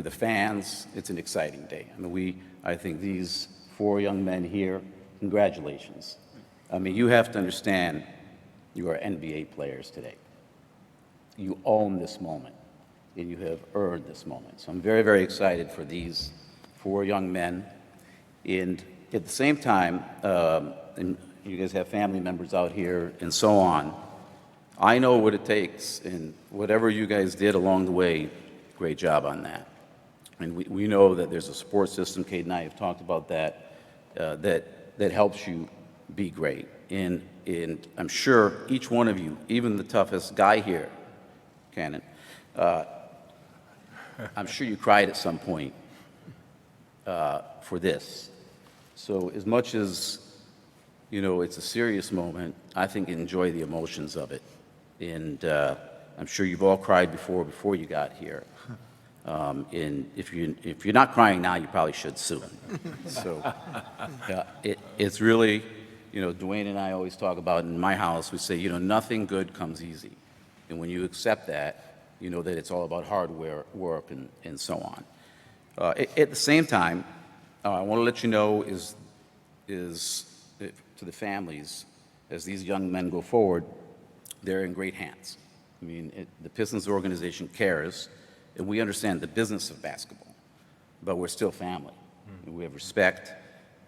For the fans, it's an exciting day. I mean, I think these four young men here, congratulations. I mean, you have to understand you are NBA players today. You own this moment, and you have earned this moment. So I'm very, very excited for these four young men. And at the same time, and you guys have family members out here and so on, I know what it takes, and whatever you guys did along the way, great job on that. And we know that there's a support system, Kate and I have talked about that, that helps you be great. And I'm sure each one of you, even the toughest guy here, Cannon, I'm sure you cried at some point for this. So as much as, you know, it's a serious moment, I think enjoy the emotions of it. And I'm sure you've all cried before you got here. And if you're not crying now, you probably should soon. So it's really, you know, Dwayne and I always talk about in my house, we say, you know, nothing good comes easy. And when you accept that, you know that it's all about hard work and so on. At the same time, I want to let you know is to the families, as these young men go forward, they're in great hands. I mean, the Pistons organization cares, and we understand the business of basketball, but we're still family. And we have respect.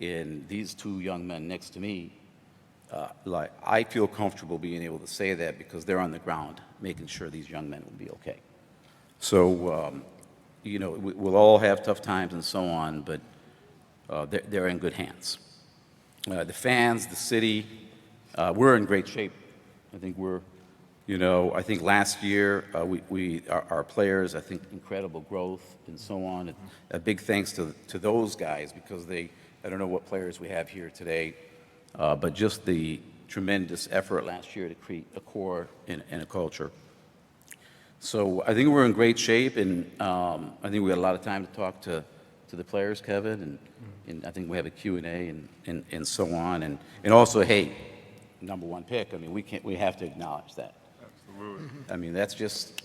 And these two young men next to me, like, I feel comfortable being able to say that because they're on the ground making sure these young men will be okay. So, you know, we'll all have tough times and so on, but they're in good hands. The fans, the city, we're in great shape. I think we're, you know, I think last year our players, I think incredible growth and so on. And a big thanks to those guys because I don't know what players we have here today, but just the tremendous effort last year to create a core and a culture. So I think we're in great shape, and I think we had a lot of time to talk to the players, Kevin, and I think we have a Q&A and so on. And also, hey, number one pick, I mean, we have to acknowledge that. Absolutely. I mean, that's just...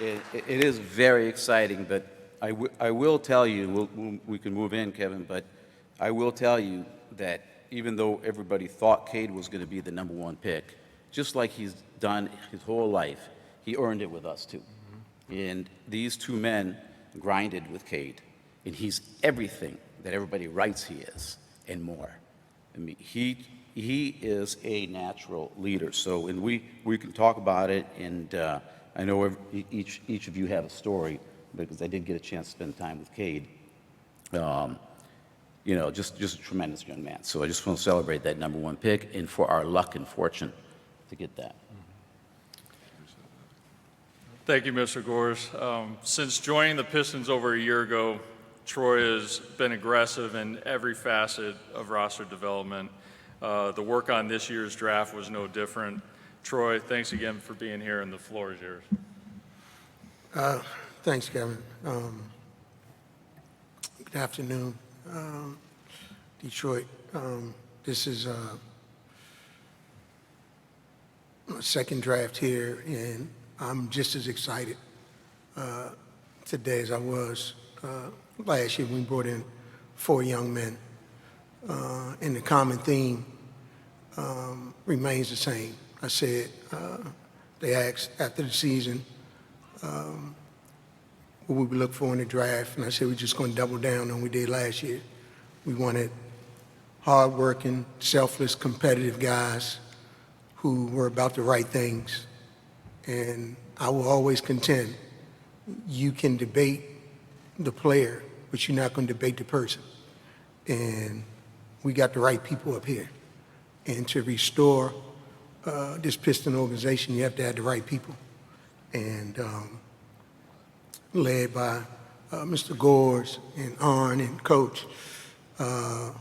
It is very exciting, but I will tell you, we can move in, Kevin, but I will tell you that even though everybody thought Cade was going to be the number one pick, just like he's done his whole life, he earned it with us too. And these two men grinded with Cade, and he's everything that everybody writes he is and more. I mean, he is a natural leader. So, and we can talk about it, and I know each of you have a story because I did get a chance to spend time with Cade. You know, just a tremendous young man. So I just want to celebrate that number one pick and for our luck and fortune to get that. Thank you, Mr. Gores. Since joining the Pistons over a year ago, Troy has been aggressive in every facet of roster development. The work on this year's draft was no different. Troy, thanks again for being here, and the floor is yours. Thanks, Kevin. Good afternoon, Detroit. This is my second draft here, and I'm just as excited today as I was last year when we brought in four young men. And the common theme remains the same. I said, they asked after the season what we would look for in the draft, and I said we're just going to double down on what we did last year. We wanted hard-working, selfless, competitive guys who were about the right things. And I will always contend, you can debate the player, but you're not going to debate the person. And we got the right people up here. And to restore this Piston organization, you have to have the right people. And led by Mr. Gores and Arn and Coach and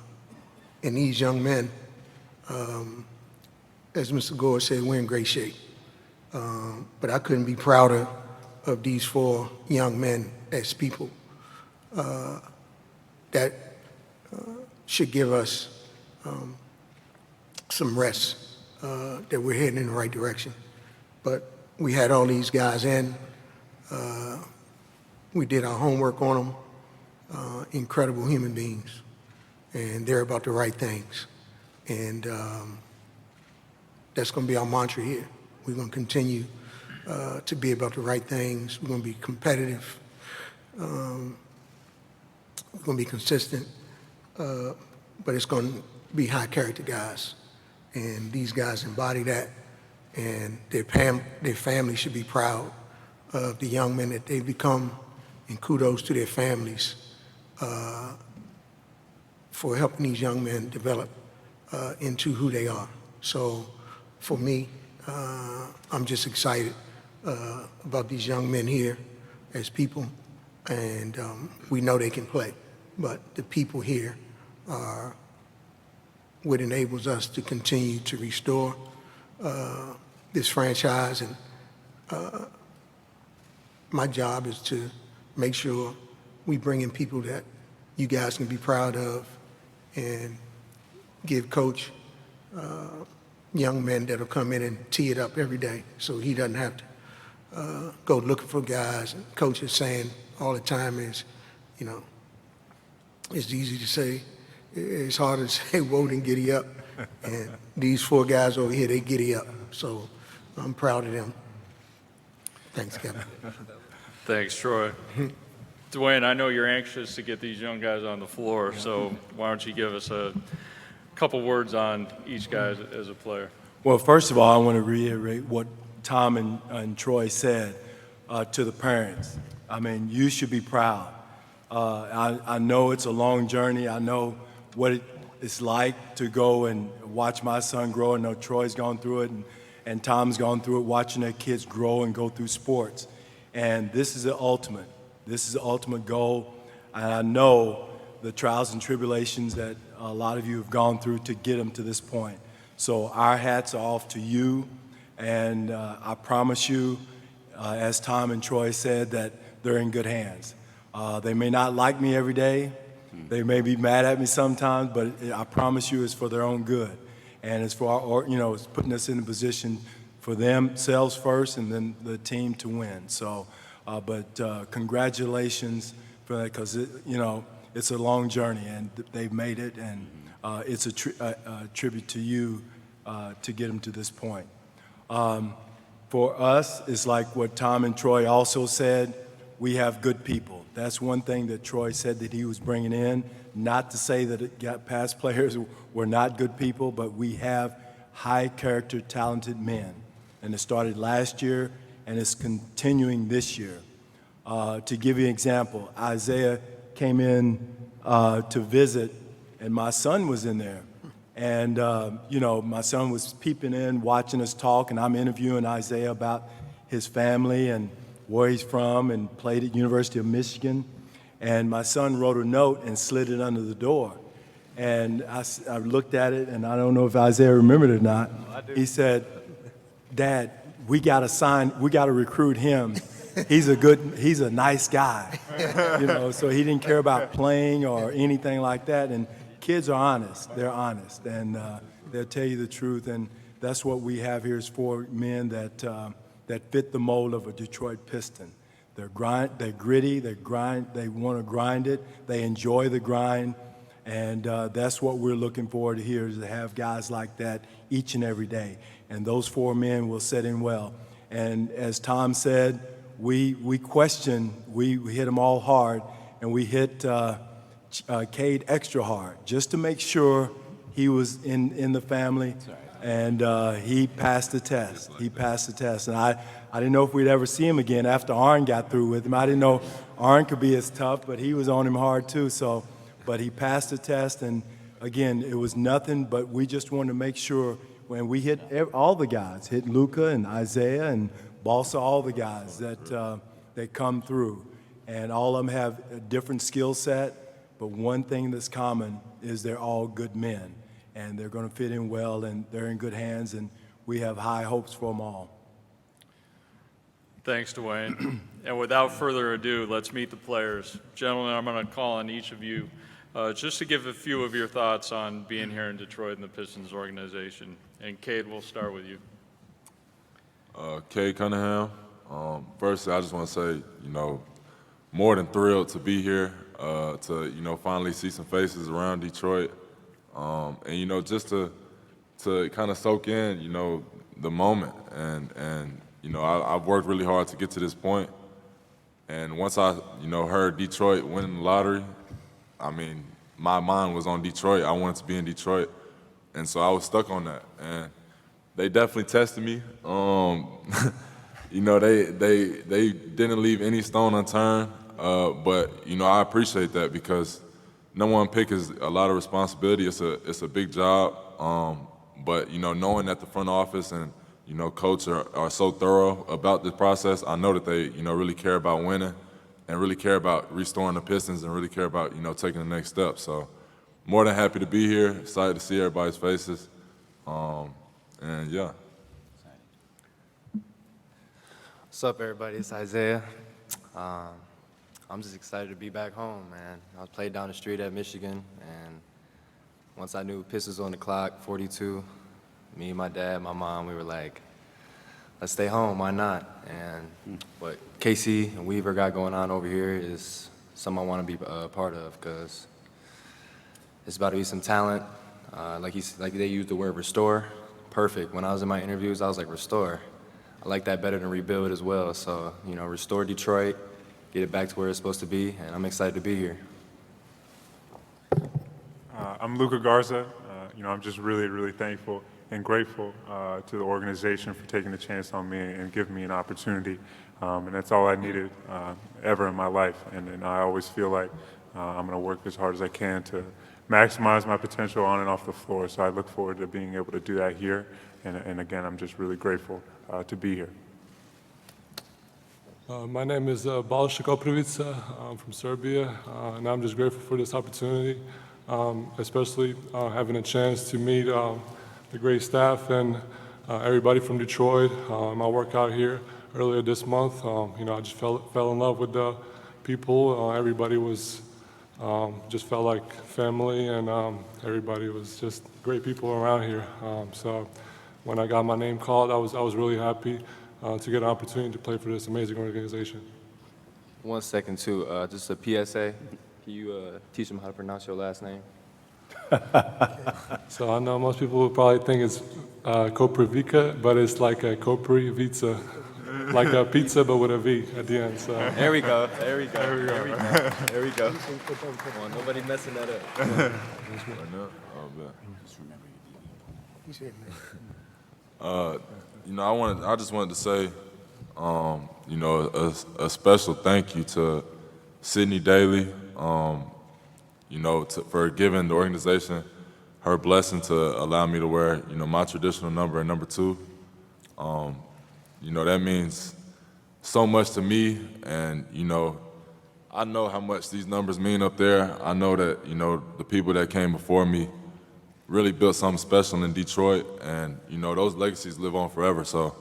these young men, as Mr. Gores said, we're in great shape. But I couldn't be prouder of these four young men as people that should give us some rest that we're heading in the right direction. But we had all these guys in. We did our homework on them. Incredible human beings, and they're about the right things. And that's going to be our mantra here. We're going to continue to be about the right things. We're going to be competitive. We're going to be consistent, but it's going to be high character guys. And these guys embody that, and their family should be proud of the young men that they've become, and kudos to their families for helping these young men develop into who they are. So for me, I'm just excited about these young men here as people, and we know they can play, but the people here are what enables us to continue to restore this franchise. And my job is to make sure we bring in people that you guys can be proud of, and give Coach young men that'll come in and tee it up every day, so he doesn't have to go looking for guys. And Coach is saying all the time is, you know, it's easy to say, it's hard to say whoa and giddy up. And these 4 guys over here, they giddy up. So I'm proud of them. Thanks, Kevin. Thanks, Troy. Dwayne, I know you're anxious to get these young guys on the floor, so why don't you give us a couple words on each guy as a player? Well, first of all, I want to reiterate what Tom and Troy said to the parents. I mean, you should be proud. I know it's a long journey. I know what it's like to go and watch my son grow. I know Troy's gone through it, and Tom's gone through it, watching their kids grow and go through sports. And this is the ultimate. This is the ultimate goal. And I know the trials and tribulations that a lot of you have gone through to get them to this point. So our hats are off to you, and I promise you, as Tom and Troy said, that they're in good hands. They may not like me every day. They may be mad at me sometimes, but I promise you it's for their own good. And it's for it's putting us in a position for themselves first and then the team to win. So, but congratulations for that, because it's a long journey and they've made it, and it's a tribute to you to get them to this point. For us, it's like what Tom and Troy also said, we have good people. That's one thing that Troy said that he was bringing in, not to say that past players were not good people, but we have high character, talented men. And it started last year, and it's continuing this year. To give you an example, Isaiah came in to visit, and my son was in there. And, my son was peeping in, watching us talk, and I'm interviewing Isaiah about his family and where he's from, and played at University of Michigan. And my son wrote a note and slid it under the door. And I looked at it, and I don't know if Isaiah remembered it or not. No, I do. He said, "Dad, we got to recruit him. He's a nice guy." So he didn't care about playing or anything like that. And kids are honest. They're honest, and they'll tell you the truth. And that's what we have here is 4 men that fit the mold of a Detroit Piston. They're gritty, they want to grind it, they enjoy the grind, and that's what we're looking forward to here, is to have guys like that each and every day. And those 4 men will set in well. And as Tom said, we hit them all hard, and we hit Cade extra hard, just to make sure he was in the family. And he passed the test. And I didn't know if we'd ever see him again after Arn got through with him. I didn't know Arn could be as tough, but he was on him hard too. So, but he passed the test, and again, it was nothing, but we just wanted to make sure when we hit all the guys, hit Luka and Isaiah and Balsa, all the guys that come through. And all of them have a different skill set, but one thing that's common is they're all good men. And they're going to fit in well, and they're in good hands, and we have high hopes for them all. Thanks, Dwayne. And without further ado, let's meet the players. Gentlemen, I'm going to call on each of you just to give a few of your thoughts on being here in Detroit and the Pistons organization. And Cade, we'll start with you. Cade Cunningham. Firstly, I just want to say, more than thrilled to be here, to, finally see some faces around Detroit. And, just to kind of soak in, the moment. And I've worked really hard to get to this point. And once I, heard Detroit winning the lottery, I mean, my mind was on Detroit. I wanted to be in Detroit. And so I was stuck on that. And they definitely tested me. They didn't leave any stone unturned. But I appreciate that because no one pick is a lot of responsibility. It's a big job. But knowing that the front office and coach are so thorough about this process, I know that they really care about winning and really care about restoring the Pistons and really care about taking the next step. So more than happy to be here. Excited to see everybody's faces. And yeah. What's up, everybody? It's Isaiah. I'm just excited to be back home, man. I played down the street at Michigan, and once I knew Pistons on the clock, 42, me, my dad, my mom, we were like, let's stay home, why not? And what Casey and Weaver got going on over here is something I want to be a part of because it's about to be some talent. Like they used the word restore. Perfect. When I was in my interviews, I was like, restore. I like that better than rebuild as well. So, restore Detroit, get it back to where it's supposed to be, and I'm excited to be here. I'm Luka Garza. I'm just really, really thankful and grateful to the organization for taking the chance on me and giving me an opportunity. And that's all I needed ever in my life. And I always feel like I'm going to work as hard as I can to maximize my potential on and off the floor. So I look forward to being able to do that here. And again, I'm just really grateful to be here. My name is Balša Koprivica. I'm from Serbia, and I'm just grateful for this opportunity, especially having a chance to meet the great staff and everybody from Detroit. My workout here earlier this month, I just fell in love with the people. Everybody was just felt like family, and everybody was just great people around here. So when I got my name called, I was really happy to get an opportunity to play for this amazing organization. 1 second, too. Just a PSA. Can you teach them how to pronounce your last name? So I know most people would probably think it's Koprivica, but it's like a Koprivica, like a pizza but with a V at the end. So There we go. There we go. There we go. There we go. Come on, nobody messing that up. He said, I just wanted to say, a special thank you to Sydney Daly, for giving the organization her blessing to allow me to wear, my traditional number and number 2. That means so much to me, and, I know how much these numbers mean up there. I know that, the people that came before me really built something special in Detroit, and, those legacies live on forever. So,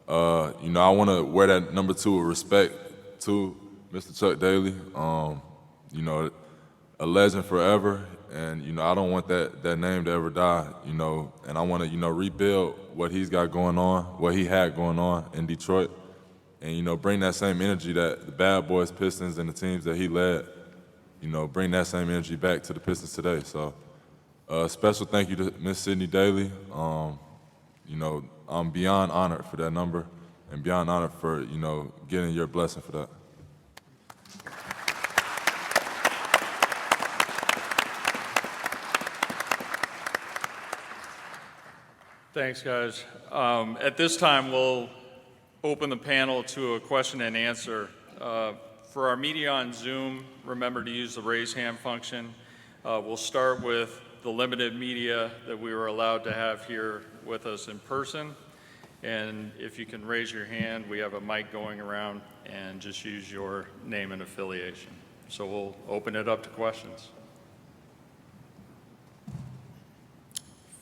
I want to wear that number 2 with respect to Mr. Chuck Daly, a legend forever, and, I don't want that name to ever die, and I want to, rebuild what he's got going on, what he had going on in Detroit, and, bring that same energy that the Bad Boys, Pistons, and the teams that he led, bring that same energy back to the Pistons today. So, special thank you to Miss Sydney Daly. I'm beyond honored for that number and beyond honored for, getting your blessing for that. Thanks, guys. At this time, we'll open the panel to a question and answer. For our media on Zoom, remember to use the raise hand function. We'll start with the limited media that we were allowed to have here with us in person. And if you can raise your hand, we have a mic going around, and just use your name and affiliation. So we'll open it up to questions.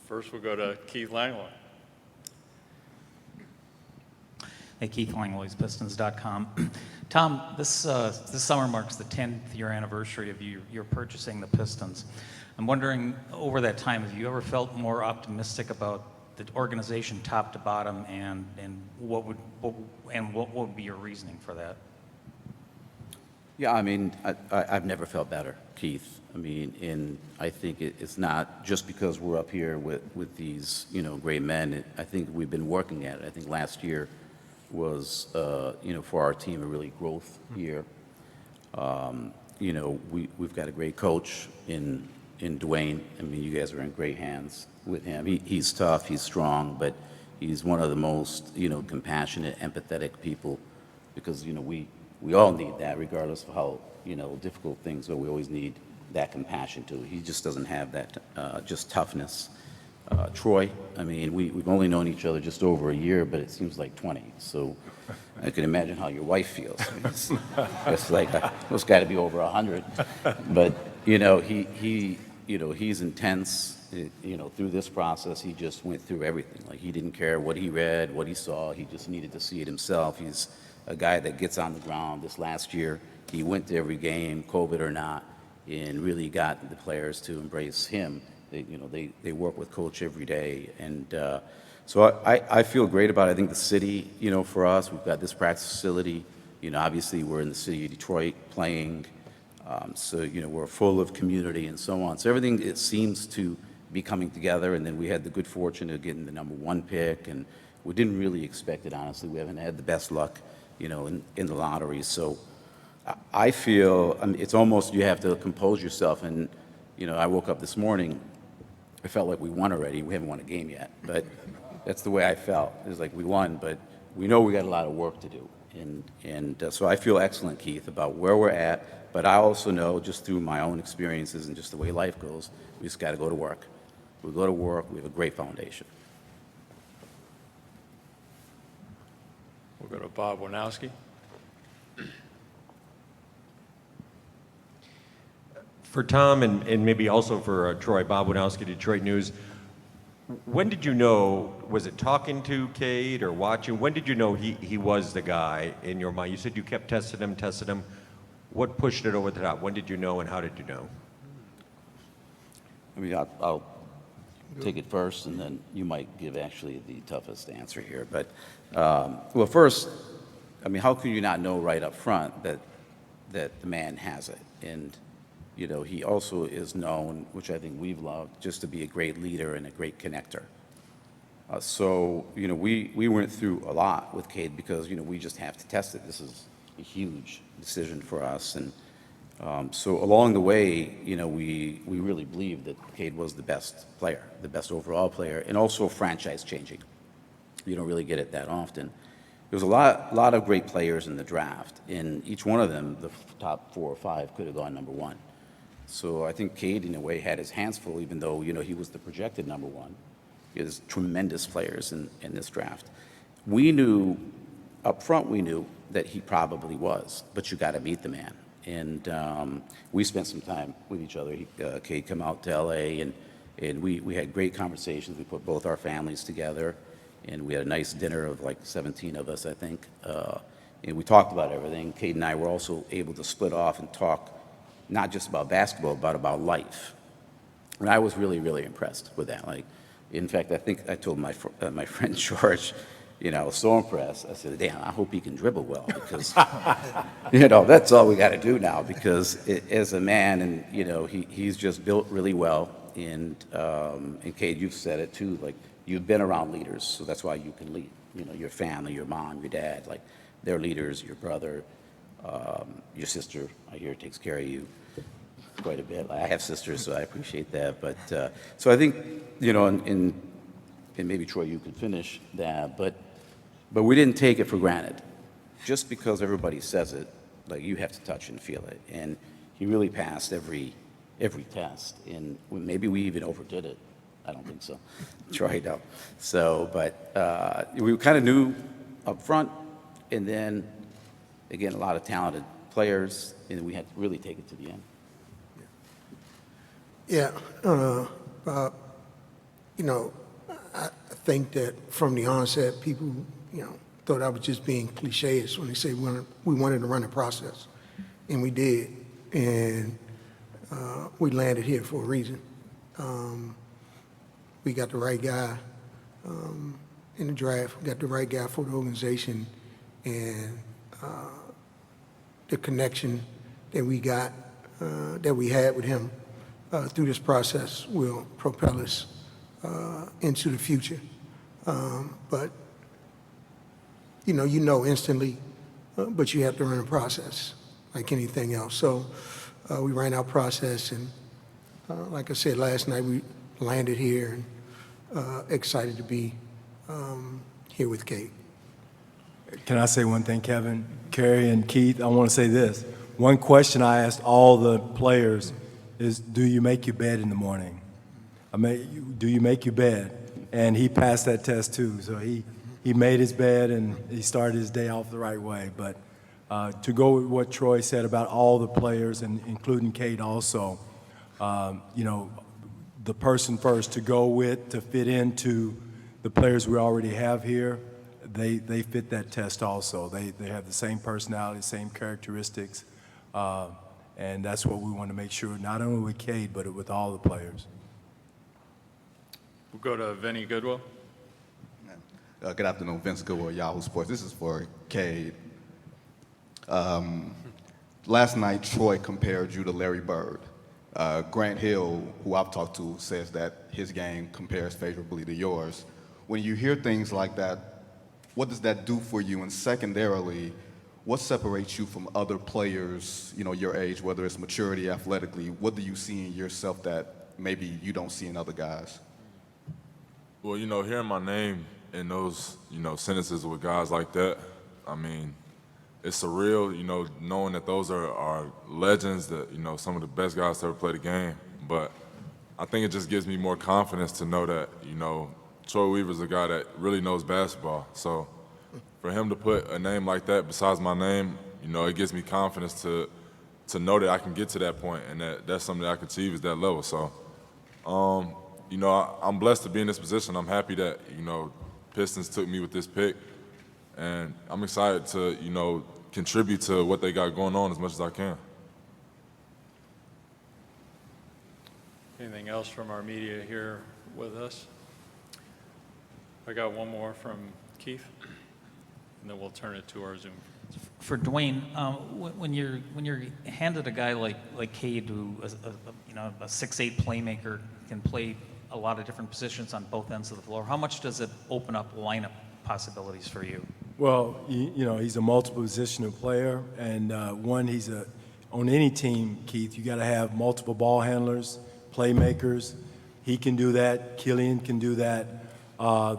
First, we'll go to Keith Langlois. Hey, Keith Langlois, Pistons.com. Tom, this summer marks the 10th year anniversary of your purchasing the Pistons. I'm wondering, over that time, have you ever felt more optimistic about the organization top to bottom, and what would be your reasoning for that? Yeah, I mean, I've never felt better, Keith. I mean, and I think it's not just because we're up here with these, you know, great men. I think we've been working at it. I think last year was, you know, for our team, a really growth year. You know, we've got a great coach in Dwayne. I mean, you guys are in great hands with him. He's tough, he's strong, but he's one of the most, you know, compassionate, empathetic people, because, you know, we all need that, regardless of how, you know, difficult things are. We always need that compassion too. He just doesn't have that just toughness. Troy, I mean, we've only known each other just over a year, but it seems like 20. So I can imagine how your wife feels. I mean, it's like, it's got to be over 100. But, you know, you know, he's intense. You know, through this process, he just went through everything. Like, he didn't care what he read, what he saw. He just needed to see it himself. He's a guy that gets on the ground. This last year, he went to every game, COVID or not, and really got the players to embrace him. You know, they work with Coach every day. And so I feel great about it. I think the city, you know, for us, we've got this practice facility. You know, obviously, we're in the city of Detroit playing. So, you know, we're full of community and so on. So everything, it seems to be coming together. And then we had the good fortune of getting the #1 pick. And we didn't really expect it, honestly. We haven't had the best luck, you know, in the lottery. So I feel, I mean, it's almost, you have to compose yourself. And, you know, I woke up this morning, I felt like we won already. We haven't won a game yet, but that's the way I felt. It was like we won, but we know we got a lot of work to do. And so I feel excellent, Keith, about where we're at, but I also know, just through my own experiences and just the way life goes, we just got to go to work. We go to work, we have a great foundation. We'll go to Bob Winowski. For Tom and maybe also for Troy, Bob Winowski, Detroit News, when did you know, was it talking to Cade or watching, when did you know he was the guy in your mind? You said you kept testing him. What pushed it over the top? When did you know and how did you know? I mean, I'll take it first, and then you might give actually the toughest answer here. But, well, first, I mean, how can you not know right up front that the man has it? And, you know, he also is known, which I think we've loved, just to be a great leader and a great connector. So, you know, we went through a lot with Cade because, you know, we just have to test it. This is a huge decision for us. And so along the way, you know, we really believed that Cade was the best player, the best overall player, and also franchise changing. You don't really get it that often. There was a lot of great players in the draft, and each one of them, the top 4 or 5, could have gone #1. So I think Cade, in a way, had his hands full, even though, you know, he was the projected #1. There's tremendous players in this draft. We knew, up front, we knew that he probably was, but you got to meet the man. And we spent some time with each other. Cade came out to L.A., and we had great conversations. We put both our families together, and we had a nice dinner of like 17 of us, I think. And we talked about everything. Cade and I were also able to split off and talk not just about basketball, but about life. And I was really, really impressed with that. Like, in fact, I think I told my friend George, you know, I was so impressed. I said, damn, I hope he can dribble well, because, you know, that's all we got to do now, because as a man, and, you know, he's just built really well. And Cade, you've said it too, like, you've been around leaders, so that's why you can lead. You know, your family, your mom, your dad, like, they're leaders, your brother, your sister, I hear, takes care of you quite a bit. I have sisters, so I appreciate that. But so I think, you know, and maybe Troy, you could finish that, but we didn't take it for granted. Just because everybody says it, like, you have to touch and feel it. And he really passed every test, and maybe we even overdid it. I don't think so. Troy, no. So, but we kind of knew up front, and then again, a lot of talented players, and we had to really take it to the end. Yeah, Bob, you know, I think that from the onset, people, you know, thought I was just being cliches when they say we wanted to run a process, and we did, and we landed here for a reason. We got the right guy. in the draft. We got the right guy for the organization, and the connection that we got, that we had with him through this process will propel us into the future. But you know instantly, but you have to run a process like anything else. So we ran our process, and like I said last night, we landed here and excited to be here with Kate. Can I say one thing, Kevin, Kerry, and Keith? I want to say this. One question I asked all the players is, do you make your bed in the morning? Do you make your bed? And he passed that test too. So he made his bed and he started his day off the right way. But to go with what Troy said about all the players, and including Kate also, the person first to go with, to fit into the players we already have here, they fit that test also. They have the same personality, same characteristics, and that's what we want to make sure, not only with Cade, but with all the players. We'll go to Vinny Goodwill. Good afternoon, Vince Goodwill, Yahoo Sports. This is for Cade. Last night, Troy compared you to Larry Bird. Grant Hill, who I've talked to, says that his game compares favorably to yours. When you hear things like that, what does that do for you? And secondarily, what separates you from other players, your age, whether it's maturity, athletically? What do you see in yourself that maybe you don't see in other guys? Well, hearing my name in those, sentences with guys like that, I mean, it's surreal, knowing that those are legends, that, some of the best guys to ever play the game. But I think it just gives me more confidence to know that, Troy Weaver's a guy that really knows basketball. So for him to put a name like that besides my name, it gives me confidence to know that I can get to that point and that's something that I can achieve is that level. So, I'm blessed to be in this position. I'm happy that, Pistons took me with this pick. And I'm excited to, contribute to what they got going on as much as I can. Anything else from our media here with us? I got one more from Keith, and then we'll turn it to our Zoom. For Dwayne, when you're handed a guy like Cade, who a 6'8" playmaker, can play a lot of different positions on both ends of the floor, how much does it open up lineup possibilities for you? Well, he's a multiple positional player, and on any team, Keith, you got to have multiple ball handlers, playmakers. He can do that. Killian can do that,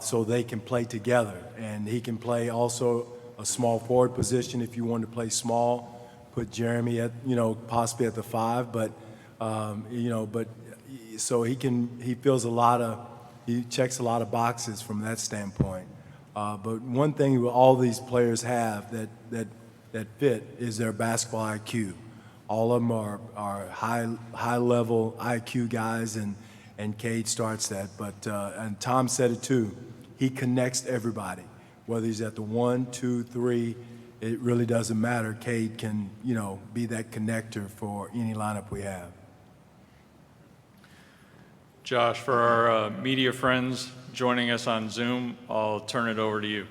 so they can play together. And he can play also a small forward position if you want to play small. Put Jeremy at, possibly at the 5, but so he checks a lot of boxes from that standpoint. But one thing all these players have that fit is their basketball IQ. All of them are high level IQ guys, and Cade starts that. But and Tom said it too. He connects everybody, whether he's at the 1, 2, 3. It really doesn't matter. Cade can be that connector for any lineup we have. Josh, for our media friends joining us on Zoom, I'll turn it over to you.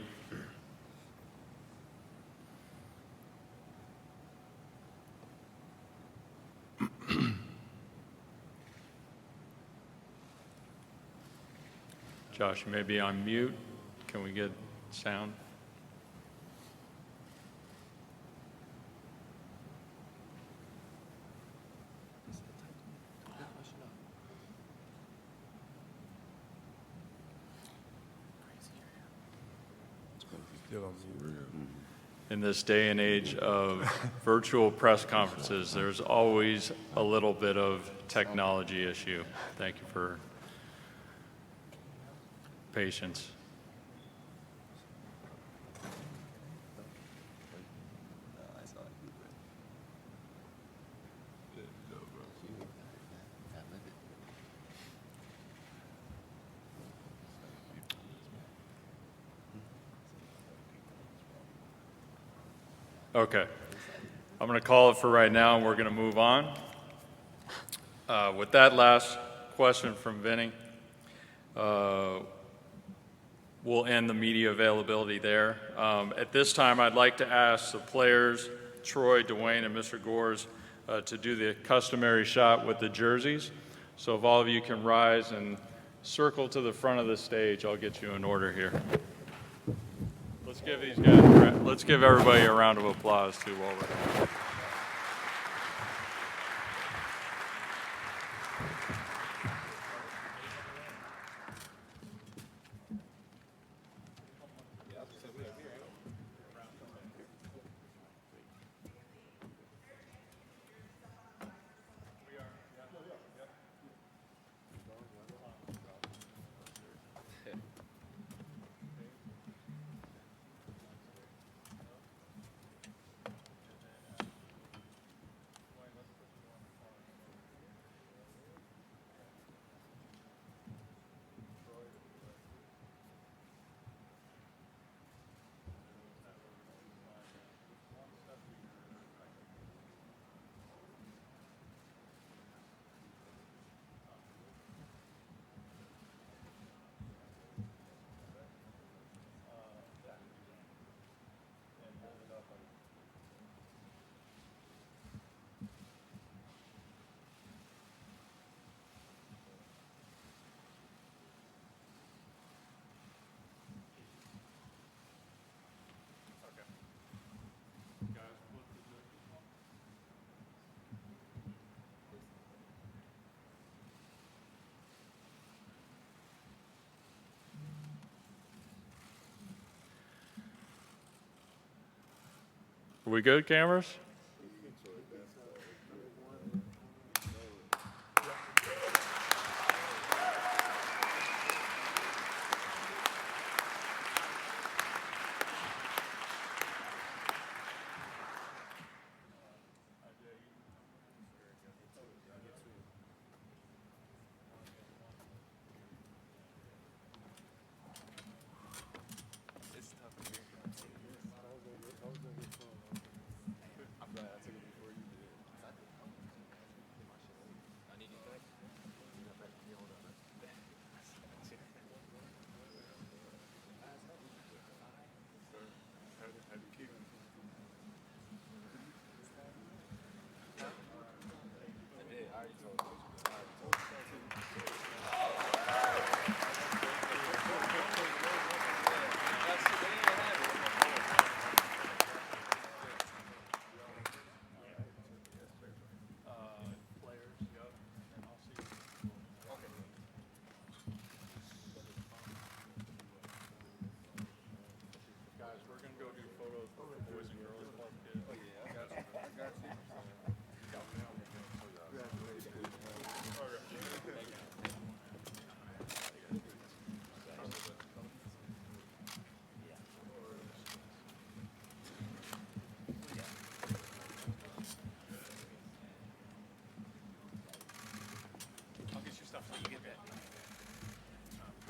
Josh, you may be on mute. Can we get sound? In this day and age of virtual press conferences, there's always a little bit of technology issue. Thank you for patience. Okay. I'm going to call it for right now, and we're going to move on. With that last question from Vinny, we'll end the media availability there. At this time, I'd like to ask the players, Troy, Dwayne, and Mr. Gores, to do the customary shot with the jerseys. So if all of you can rise and circle to the front of the stage, I'll get you in order here. Let's give these guys, let's give everybody a round of applause too while we're here. Are we good, cameras?